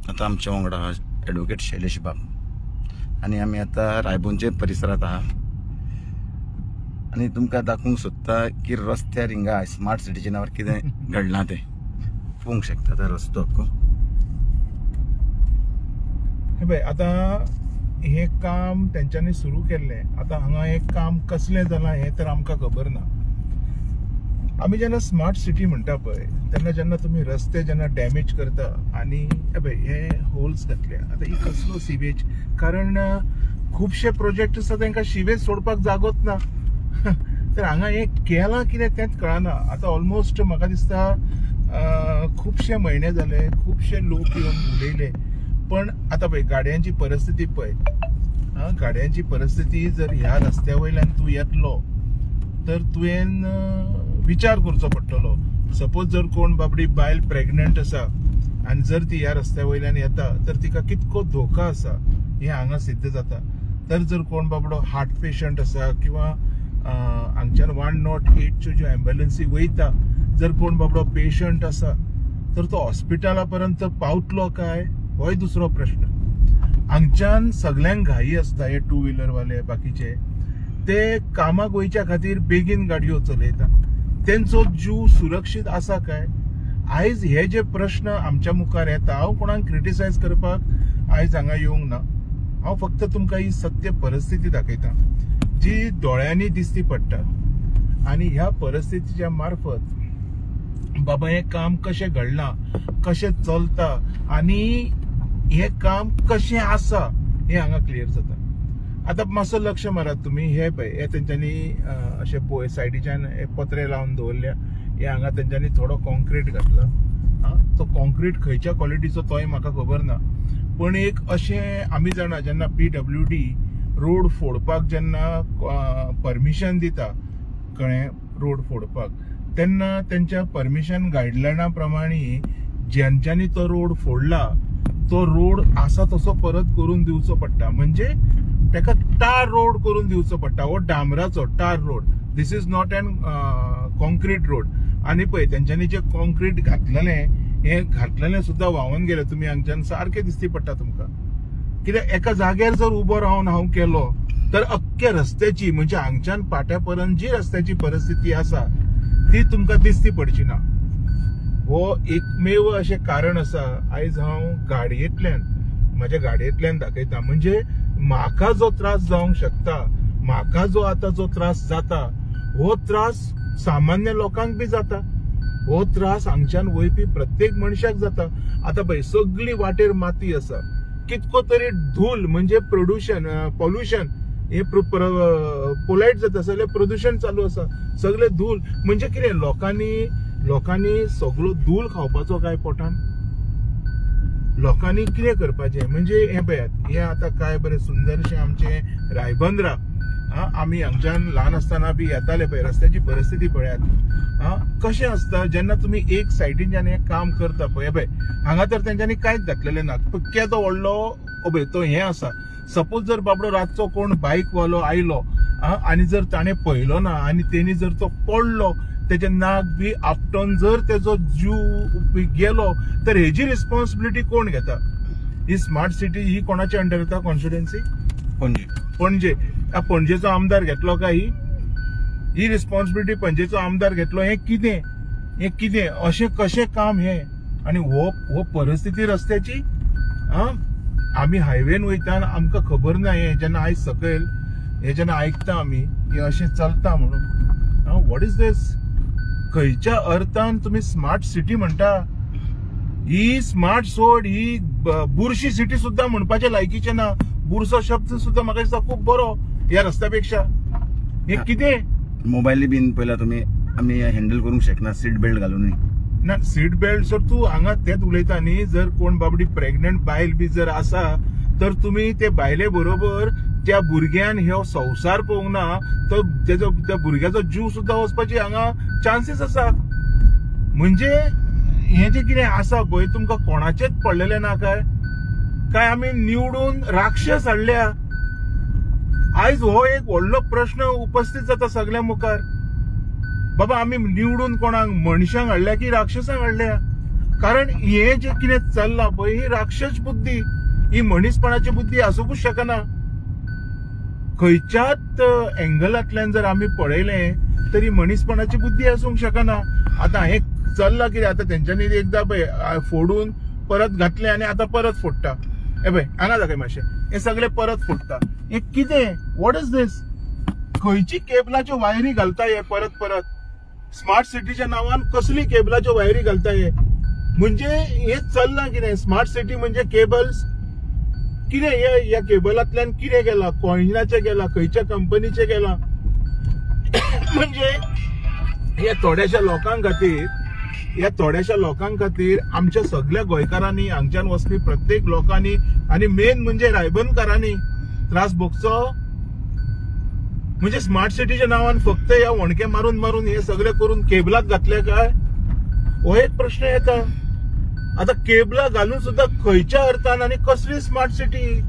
आता आमच्या वांगडा ॲडव्होकेट शैलेश बाब आणि आम्ही आता रायबोनचे परिसरात आहात आणि तुमकां दाखवूंक सोदता की रस्त्यार हिंगा स्मार्ट सिटीच्या नावार कितें घडलां तें पळोवंक शकता तो रस्तो अख्खो. हे पळय आता हे काम तेंच्यांनी सुरू केल्लें. आता हांगा एक काम कसलें जालां हें तर आमकां खबर ना. आमी जेन्ना स्मार्ट सिटी म्हणटा पळय तेन्ना जेन्ना तुमी रस्ते जेन्ना डॅमेज करता आणि हे होल्स घातले. आता ही कसलो सिवेज, कारण खुबशे प्रोजेक्ट आसा तांकां सिवेज सोडपाक जागोच ना. तर हांगा हे केलां कितें तेंच कळना. आता ऑलमोस्ट म्हाका दिसता खुबशे म्हयने जाले, खुबशे लोक येवन उलयले, पण आता पळय गाडयांची परिस्थिती पळय. गाडयांची परिस्थिती जर ह्या रस्त्या वयल्यान तूं येतलो तर तुवें विचार करचो पडटलो. सपोज जर कोण बाबडी बायल प्रेग्नंट आसा आनी जर ती ह्या रस्त्या वयल्यान येता तर तिका कितको धोका आसा हे हांगा सिद्ध जाता. तर जर कोण बाबडो हार्ट पेशंट आसा किंवा हांगच्यान 108 च्यो ज्यो एम्ब्युलन्सी वयता, जर कोण बाबडो पेशंट आसा तर तो हॉस्पिटला पर्यंत पावतलो काय होय दुसरो प्रश्न. हांगच्यान सगळ्यांक घाई आसता. हे टू व्हिलर वाले बाकीचे ते कामाक वयच्या खातीर बेगीन गाडयो चलयता. तेंचो जीव सुरक्षीत आसा काय? आयज हे जे प्रश्न आमच्या मुखार येता, हांव कोणाक क्रिटिसायज करपाक आयज हांगा येवंक ना. हांव फक्त तुमकां ही सत्य परिस्थिती दाखयता जी दोळ्यांनी दिसती पडटा. आणि ह्या परिस्थितीच्या मार्फत बाबा हे काम कशें घडलां, कशें चलता आणि हे काम कशें आसा हे हांगा क्लियर जाता. आता मातसो लक्ष मारात तुम्ही. हे पळय हे तेंच्यांनी अशें पळय सायडीच्यान पत्रे लावन दवरल्या. हे हांगा तेंच्यांनी थोडो कॉन्क्रीट घातला. तो कॉन्क्रीट खंयच्या क्वॉलिटीचो तोय म्हाका खबर ना, पण एक अशें आमी जाणा जेन्ना PWD रोड फोडपाक जेन्ना परमिशन दिता, कळ्ळें, रोड फोडपाक, तेन्ना तेंच्या परमिशन गायडलायना प्रमाणे ज्यांच्यांनी तो रोड फोडला तो रोड आसा तसो परत करून दिवचो पडटा. म्हणजे तेका टार रोड करून दिवचो पडटा. हो डांबराचो tar road. This is not an concrete road. आणि पळय तेंच्यांनी जे कॉन्क्रीट घातलेले सुद्धा व्हांवून गेले. तुम्ही हांगच्यान सारखे दिसती पडटा तुमकां. कित्याक एका जाग्यार जर उबो रावन हांव केलो तर अख्ख्या रस्त्याची म्हणजे हांगच्यान पाट्यापर्यंत जी रस्त्याची परिस्थिती आसा ती तुमकां दिसती पडची ना. हो एकमेव अशें कारण आसा. आयज हांव म्हज्या गाडयेंतल्यान दाखयता. म्हणजे म्हाका जो त्रास जावंक शकता, म्हाका जो आता जो त्रास जाता, हो त्रास सामान्य लोकांक बी जाता. हो त्रास हांगच्यान वयपी प्रत्येक मनशाक जाता. आता पळय सगळी वाटेर माती आसा. कितको तरी धूल म्हणजे पॉल्युशन हे पोलायट जाता, सगळे प्रदूषण चालू आसा. सगळे धूल म्हणजे कितें, लोकांनी सगळो धूल खावपाचो काय पोटान? लोकांनी कितें करपाचें? म्हणजे हे पळयात, हे आता काय बरे सुंदरशे आमचे रायबंदरा. आमी हांगच्यान ल्हान आसतना बी येताले पळय. रस्त्याची परिस्थिती पळयात कशें आसता. जेन्ना तुमी एक सायडीच्यान हे काम करता पळय, पळय हांगा तर तेंच्यांनी कांयच घातलेलें ना. केदो व्हडलो तो हे आसा. सपोज जर बाबडो रातचो कोण बायकवालो आयलो आणि जर ताणें पळयलो ना आणि तेणी जर तो पडलो, तेजे नाक बी आपटोन जर तेजो जीव गेलो तर हेजी रिस्पॉन्सिबिलिटी कोण घेता? ही स्मार्ट सिटी ही कोणाच्या अंडर येता? कॉन्स्टिट्युएन्सी पणजे. पणजेचो आमदार घेतलो काय ही रिस्पॉन्सिबिलिटी? पणजेचो आमदार घेतलो? हे कितें अशें कशें काम हे? आणि हो परिस्थिती रस्त्याची. आमी हायवेन वयता आमकां खबर ना. हे जेन्ना आयज सकयल हे जेन्ना आयकता आमी की अशें चलता म्हणून, व्हॉट इज दिस? खंयच्या अर्थान तुम्ही स्मार्ट सिटी म्हणटा? ही स्मार्ट सोड, ही बुरशी सिटी सुद्धा म्हणपाचे लायकीचे ना. बुरसो शब्द सुद्धा म्हाका दिसता खूब बरो ह्या रस्त्यापेक्षा. हे कितें? मोबायली बीन पयला तुम्ही आमी हँडल करूंक शकना सीट बेल्ट घालून ना. सीट बेल्ट जर तू हांगा तेच उलयता न्ही. जर कोण बाबडी प्रेग्नंट बायल बी जर आसा तर तुम्ही ते बायले बरोबर त्या भुरग्यान ह्यो संसार पळोवंक ना, तर त्या भुरग्याचो जीव सुद्धा वचपाची हांगा चान्सीस आसा. म्हणजे हे जे कितें आसा पळय तुमकां कोणाचेच पडलेले ना काय आमी निवडून राक्षस हाडल्या? आयज हो एक व्हडलो प्रश्न उपस्थित जाता सगळ्या मुखार. बाबा आमी निवडून कोणाक मनशांक हाडल्या की राक्षसांक हाडल्या? कारण हे जे कितें चल्लां पळय ही राक्षस बुद्धी, ही मनीसपणाची बुद्धी आसूंकूच शकना. खंयच्याच एंगलांतल्यान जर आमी पळयलें तरी मनीसपणाची बुद्धी आसूंक शकना. आतां हे चल्लां कितें, आतां तेंच्यांनी एकदां पळय फोडून परत घातले आनी आतां परत फोडटा. हे पळय हांगा दाखय मातशें, हे सगळे परत फोडटा. हे कितें, वॉट इज दिस? खंयची केबलाच्यो वायरी घालता हे परत परत? स्मार्ट सिटीच्या नांवान कसली केबलाच्यो वायरी घालता हे? म्हणजे हे चल्लां कितें? स्मार्ट सिटी म्हणजे केबल्स कितें? ह्या केबलांतल्यान कितें गेला? कॉइनाचे गेला, खंयच्या कंपनीचे गेला? म्हणजे ह्या थोड्याशा लोकांक खातीर आमच्या सगळ्या गोंयकारांनी, हांगच्यान वचपी प्रत्येक लोकांनी आनी मेन म्हणजे रायबंदकारांनी त्रास भोगचो. म्हणजे स्मार्ट सिटीच्या नांवान फक्त ह्या वणके मारून मारून हे सगळे करून केबलात घातले काय? हो एक प्रश्न येता. आता केबला घालून सुद्धा खंयच्या अर्थान आनी कसली स्मार्ट सिटी?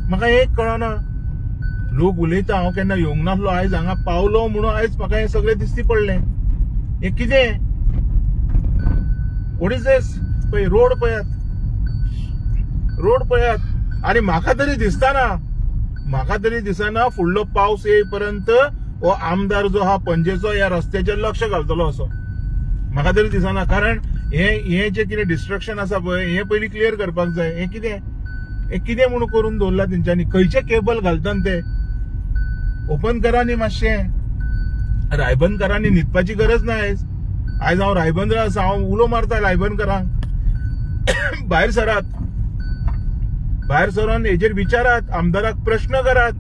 म्हाका एक कळना. लोक उलयता हांव केन्ना येवंक नासलो, आयज हांगा पावलो म्हणून आयज म्हाका हे सगळे दिसती पडले. हे कितें? What is this? पळय रोड पळयात. आनी म्हाका तरी दिसना फुडलो पावस येईपर्यंत हो आमदार जो हा पणजेचो ह्या रस्त्याचेर लक्ष घालतलो असो. म्हाका तरी दिसना. कारण हे जे कितें डिस्ट्रक्शन आसा पळय हे पयलीं क्लियर करपाक जाय. हे कितें म्हणून करून दवरला तेंच्यांनी? खंयचे केबल घालता ते ओपन करा न्ही मातशें. रायबंदकारांनी न्हिदपाची गरज ना. आयज हांव रायबंदरा आसा, हांव उलो मारता रायबंदकारांक, भायर सरून हेजेर विचारात, आमदाराक प्रश्न करात.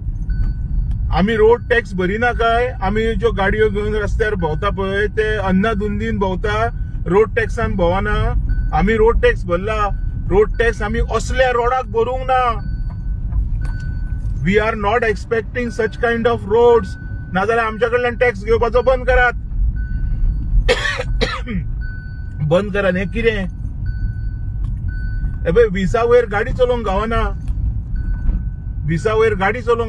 आमी रोड टॅक्स भरिना काय? आमी ज्यो गाडयो घेवन रस्त्यार भोंवता पळय ते अन्नाधुंदीन भोंवता, रोड टॅक्सान भोवना. आमी रोड टॅक्स भरला. रोड टॅक्स आमी असल्या रोडाक भरूंक ना. We are not expecting such kind of roads. नाजाल्यार आमच्या कडल्यान टॅक्स घेवपाचो बंद करात. बंद करात. हे कितें? विसा वयर गाडी चलोवंक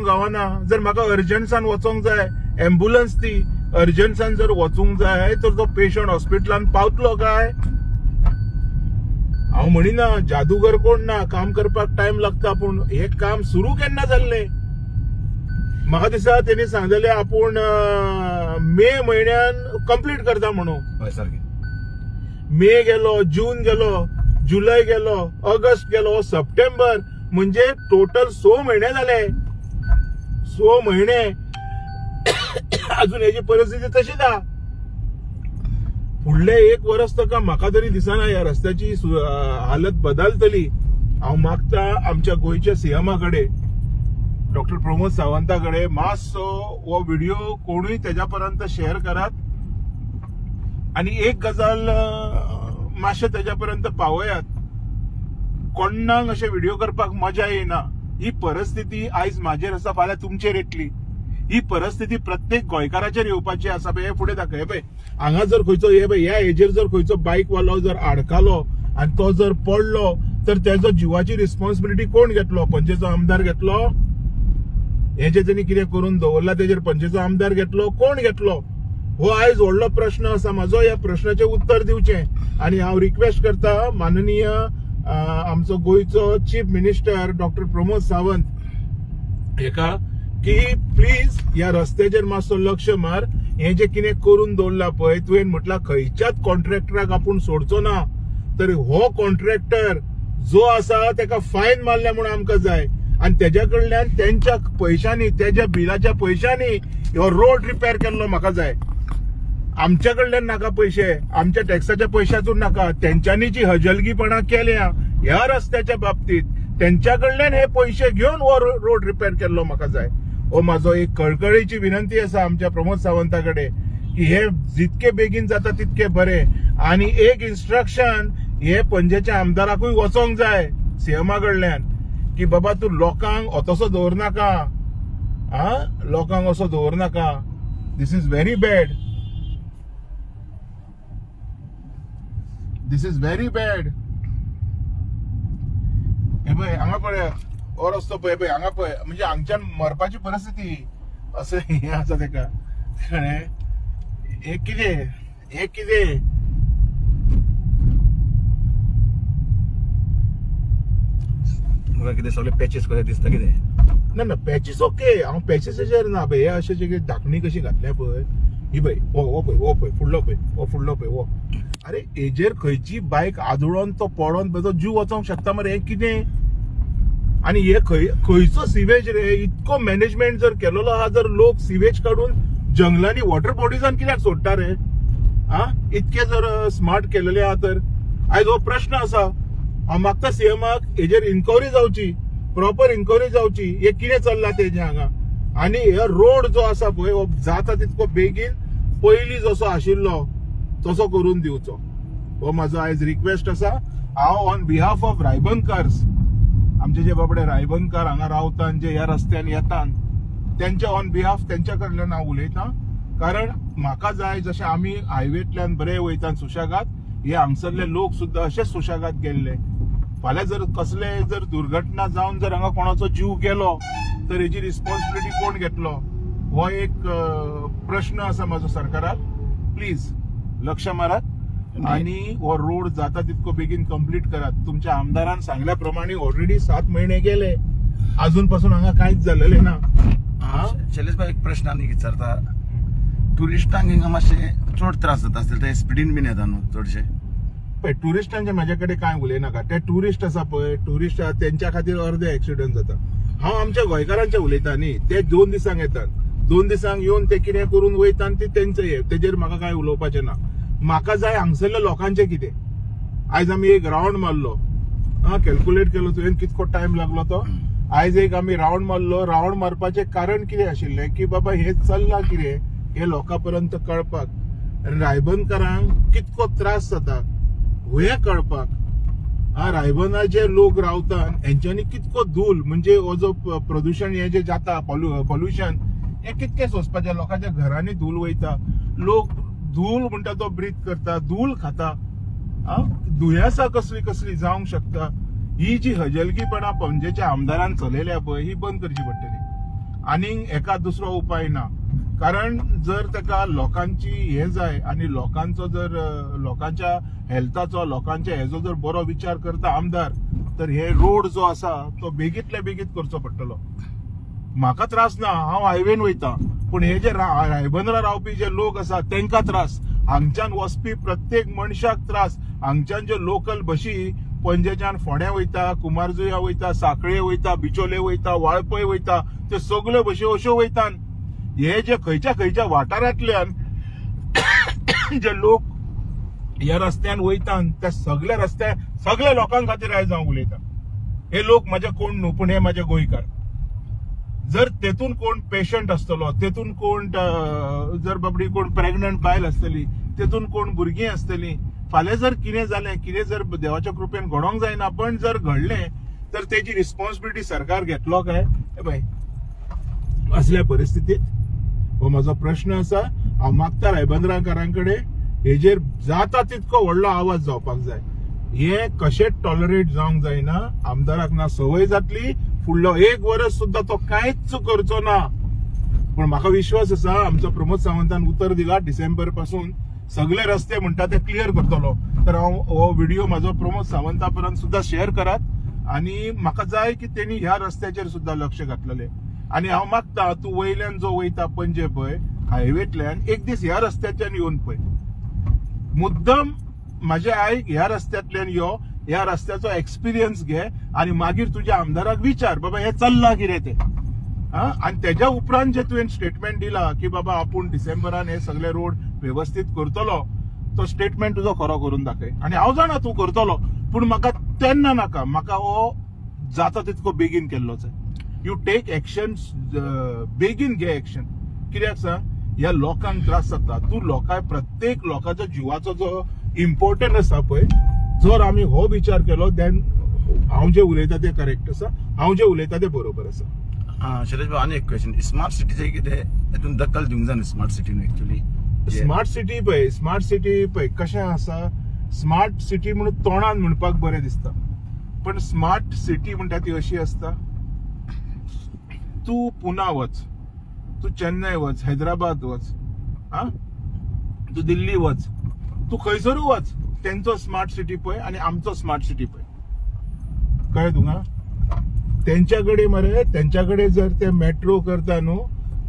गावना. जर म्हाका अर्जंट्सान वचोंक जाय, एम्ब्युलन्स ती अर्जंट्सान जर वचूंक जाय तर तो पेशंट हॉस्पिटलान पावतलो काय? हांव म्हणिना जादूगर कोण ना, काम करपाक टाइम लागता, पूण हे काम सुरू केन्ना जाल्ले? म्हाका दिसता तेणी सांगलेले आपूण मे म्हयन्यान कंप्लीट करता म्हणून. मे गेलो, जून गेलो, जुलै गेलो, ऑगस्ट गेलो, सप्टेंबर, म्हणजे टोटल 6 महिने झाले. 6 महिने अजून याची परिस्थिती तशीच आहा. फुडले 1 वर्स तका म्हाका तरी दिसना ह्या रस्त्याची हालत बदलतली. हांव मागता आमच्या गोंयच्या सीएमाकडे, डॉक्टर प्रमोद सावंताकडे, मातसो हो व्हिडिओ कोणूय तेज्या पर्यंत शेअर करात आणि एक गजाल मातशे तेज्या पर्यंत पावयात. कोणाक अशे व्हिडिओ करपाक मजा येना. ही परिस्थिती आयज म्हाजेर आसा, फाल्यां तुमचेर येतली. ही परिस्थिती प्रत्येक गोंयकाराचेर येवपाची आसा. हे फुडें दाखय. हे पळय हांगा जर खंयचो ह्या हेजेर जर खंयचो बायकवालो जर आडकालो आनी तो जर पडलो तर तेजो जिवाची रिस्पॉन्सिबिलिटी कोण घेतलो? पणजेचो आमदार घेतलो? हे जे तेणी कितें करून दवरला तेजेर पणजेचो आमदार घेतलो? कोण घेतलो? हो आयज व्हडलो प्रश्न आसा. म्हाजो ह्या प्रश्नाचें उत्तर दिवचें. आनी हांव रिक्वेस्ट करता माननीय आमचो गोंयचो chief minister doctor Pramod Sawant हेका की प्लीज ह्या रस्त्याचेर मातसो लक्ष मार. हे जे कितें करून दवरला पळय, तुवें म्हटला खंयच्याच कॉन्ट्रॅक्टराक आपूण सोडचो ना, तर हो कॉन्ट्रॅक्टर जो आसा तेका फायन मारल्या म्हणून आमकां जाय. आणि तेज्या कडल्यान त्यांच्या पैशांनी, तेज्या बिलाच्या पैशांनी हो रोड रिपेअर केल्लो म्हाका जाय. आमच्या कडल्यान नाका पैसे, आमच्या टॅक्साच्या पैशातून नाका. त्यांच्यानी जी हजलगीपणा केल्या ह्या रस्त्याच्या बाबतीत त्यांच्या कडल्यान हे पैसे घेऊन हो रोड रिपेअर केल्लो म्हाका जाय. हो माझो एक कळकळीची विनंती आसा आमच्या प्रमोद सावंताकडे की हे जितके बेगीन जाता तितके बरे. आणि एक इन्स्ट्रक्शन हे पणजेच्या आमदाराकूय वचोंक जाय सीएमा कडल्यान की बाबा तू लोकांक असो दवर नाका. लोकांक असो दवर नाका. This is very bad. This is very bad. हे पळय हांगा पळय हो रस्तो पळय, पळय हांगा पळय, म्हणजे हांगच्यान मरपाची परिस्थिती असं हे आसा तेका. हे कितें तुका कितें सगळे पॅचेस कशें दिसता कितें? ना पॅचीस ओके, हांव पॅचीसाचेर ना पळय, हे अशें जे धाकणी कशी घातल्या पळय ही पळय, वो पळय फुडलो पळय वो. अरे हेजेर खंयची बायक आदळोन तो पडोन तो जीव वचोंक शकता मरे, हे कितें? आणि हे खंयचो सिवेज रे? इतको मॅनेजमेंट जर केलेलो आहा, जर लोक सिवेज काढून जंगलांनी वॉटर बॉडीजान कित्याक सोडटा रे? इतके जर स्मार्ट केलेले आहा तर आयज हो प्रश्न आसा. हांव मागता सीएमाक हेजेर इन्क्वायरी जावची, प्रॉपर इन्क्वायरी जावची, हे कितें चल्लां तेजे हांगा. आणि हे रोड जो आसा पळय हो जाता तितको बेगीन पयलीं जसो आशिल्लो तसो करून दिवचो, हो म्हाजो आयज रिक्वेस्ट आसा. हांव ऑन बिहाफ ऑफ रायबंदकार्स, आमचे जे बाबडे रायबंदकार हांगा रावतात, जे ह्या रस्त्यान येतात, त्यांच्या ऑन बिहाफ त्यांच्या कडल्यान हांव उलयतां. कारण म्हाका जाय जशें आमी हायवेंतल्यान बरे वयतात सुशेगाद, हे हांगसरले लोक सुद्दां अशेच सुशेगाद गेल्ले. फाल्यां जर कसले जर दुर्घटना जावन जर हांगा कोणाचो जीव गेलो तर हेची रिस्पॉन्सिबिलिटी कोण घेतलो? हो एक प्रश्न आसा म्हाजो सरकाराक. प्लीज लक्ष मारात आणि हो रोड जाता तितको बेगीन कंप्लीट करात. तुमच्या आमदारान सांगल्या प्रमाणे ऑलरेडी 7 महिने गेले, अजून पासून हांगा कांयच जालेले ना. शैलेश भाई, एक प्रश्न आनी विचारता. टुरिस्टांक हिंगा मातशे चड त्रास जाता आसतले, ते स्पिडीन बीन येता न्हू चडशे? पळय टुरिस्टांचे म्हाजे कडेन कांय उलयनाका. ते टुरिस्ट आसा पळय, टुरिस्ट तेंच्या खातीर अर्दे एक्सिडेंट जाता. हांव आमच्या गोंयकारांचे उलयता न्ही, ते 2 दिसांक येतात, 2 दिसांक येवन ते कितें करून वयता ते तेंचे हे, तेजेर म्हाका कांय उलोवपाचें ना. म्हाका जाय हांगसरल्या लोकांचे कितें. आयज आमी एक राउंड मारलो, कॅल्क्युलेट केलो तुवें कितको टायम लागलो तो. आयज एक आमी राउंड मारलो. राउंड मारपाचें कारण कितें आशिल्लें की बाबा हे चल्लां कितें हे लोकां पर्यंत कळपाक, रायबंदकारांक कितको त्रास जाता हे कळपाक. रायबंदर जे लोक रावतात हेंच्यांनी कितको धूल म्हणजे हो जो प्रदूषण हे जे जाता पॉल्युशन हे कितके सोंसपाचें. लोकांच्या घरांनी धूल वयता, लोक धूल म्हणटा तो ब्रीथ करता, धूल खाता. दुयेंसां कसली कसली जावंक शकता. ही जी हजलगीपणा पणजेच्या आमदारान चलयल्या पळय ही बंद करची पडटली. आनीक एका दुसरो उपाय ना. कारण जर ताका लोकांची हे जाय आनी लोकांचो जर लोकांच्या हेल्थाचो लोकांच्या हेजो जर बरो विचार करता आमदार, तर हे रोड जो आसा तो बेगीतल्या बेगीत करचो पडटलो. म्हाका त्रास ना, हांव हायवेन वयता, पूण हे जे रायबंदरा रावपी जे लोक आसा तांकां त्रास, हांगच्यान वचपी प्रत्येक मनशाक त्रास. हांगच्यान जे लोकल बशी पणजेच्यान फोंड्या वयता, कुमारजुंया वयता, सांखळे वयता, बिचोले वयता, वाळपय वयता, ते सगळ्यो बशी अश्यो वयतात. हे जे खंयच्या वाठारांतल्यान जे लोक ह्या रस्त्यान वयतात त्या सगळ्या लोकांक खातीर आयज हांव उलयतां. हे लोक म्हाजे कोण न्हू, पूण हे म्हाजे गोंयकार. जर तेतून कोण पेशंट आसतलो, तेतून कोण जर बाबडी कोण प्रेग्नंट बायल आसतली, तेतून कोण भुरगीं आसतलीं, फाल्यां जर कितें जालें, कितें जर देवाच्या कृपेन घडोवंक जायना, पण जर घडलें तर तेजी रिस्पॉन्सिबिलिटी सरकार घेतलो काय? हे पळय असल्या परिस्थितीत हो म्हाजो प्रश्न आसा. हांव मागता रायबंदराकारांकडे हेजेर जाता तितको व्हडलो आवाज जावपाक जाय. हे कशेंच टॉलरेट जावंक जायना. आमदाराक ना संवय जातली, फुडलो 1 वर्स सुद्धा तो कांयच करचो ना. पण म्हाका विश्वास आसा आमचो प्रमोद सावंतान उतर दिला, डिसेंबर पासून सगळे रस्ते म्हणटा ते क्लियर करतलो. तर हांव हो व्हिडिओ म्हाजो प्रमोद सावंता पर्यंत सुद्धा शेअर करात. आणि म्हाका जाय की तेणी ह्या रस्त्याचेर सुद्धा लक्ष घातलेले. आणि हांव मागता तू वयल्यान जो वयता पणजे पळय हायवेंतल्यान एक दीस ह्या रस्त्याच्यान येवन पळय. मुद्दम म्हाजे आयक ह्या रस्त्यांतल्यान यो, ह्या रस्त्याचो एक्सपिरियन्स घे आणि मागीर तुज्या आमदाराक विचार बाबा हे चल्लां कितें ते. आणि तेज्या उपरांत जे तुवें स्टेटमेंट दिला की बाबा आपूण डिसेंबरान हे सगळे रोड व्यवस्थित करतलो, तो स्टेटमेंट तुजो खरो करून दाखय. आणि हांव जाणा तूं करतलो, पूण म्हाका तेन्ना नाका, म्हाका हो जाता तितको बेगीन केल्लो जाय. यू टेक एक्शन, बेगीन घे एक्शन. कित्याक सांग, ह्या लोकांक त्रास जाता. तूं लोकांक प्रत्येक लोकांच्या जिवाचो जो इम्पॉर्टंट आसा पळय, जर आमी हो विचार केलो देन हांव जे उलयता ते करेक्ट आसा, हांव जे उलयता ते बरोबर आसा. शैलेश भाऊ, आनी एक क्वेश्चन. स्मार्ट सिटीचे कितें हेतून दखल दिवंक जाय स्मार्ट सिटीन एक्चुअली? स्मार्ट सिटी पळय कशें आसा. स्मार्ट सिटी म्हणून तोंडान म्हणपाक बरें दिसता, पण स्मार्ट सिटी म्हणटा ती अशी आसता. तू पुना वच, तू चेन्नई वच, हैदराबाद वच, तू दिल्ली वच, तू खंयसर वच, तेंचो स्मार्ट सिटी पळय आणि आमचो स्मार्ट सिटी पळय. कळ्ळें तुका? त्यांच्याकडे जर ते मेट्रो करता न्हू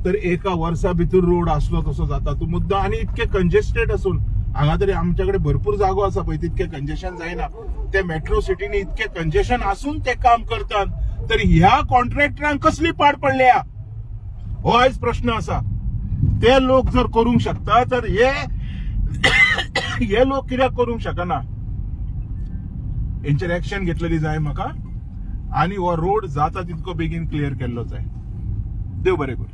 तर एका वर्सा भितर रोड असलो तसो जाता तू मुद्दा आणि इतके कंजेस्टेड असून हांगा तरी आमच्याकडे भरपूर जागो आसा पळय तितके कंजेशन जायना ते मेट्रो सिटीनी इतके कंजेशन असून ते काम करतात तर ह्या कॉन्ट्रॅक्टरांक कसली पाड पडल्या हो आयज प्रश्न असा ते लोक जर करूंक शकता तर हे लोक कित्याक करूंक शकना हेंचेर एक्शन घेतलेली जाय म्हाका आणि हो रोड जाता तितको बेगीन क्लियर केल्लो जाय देव बरें करूं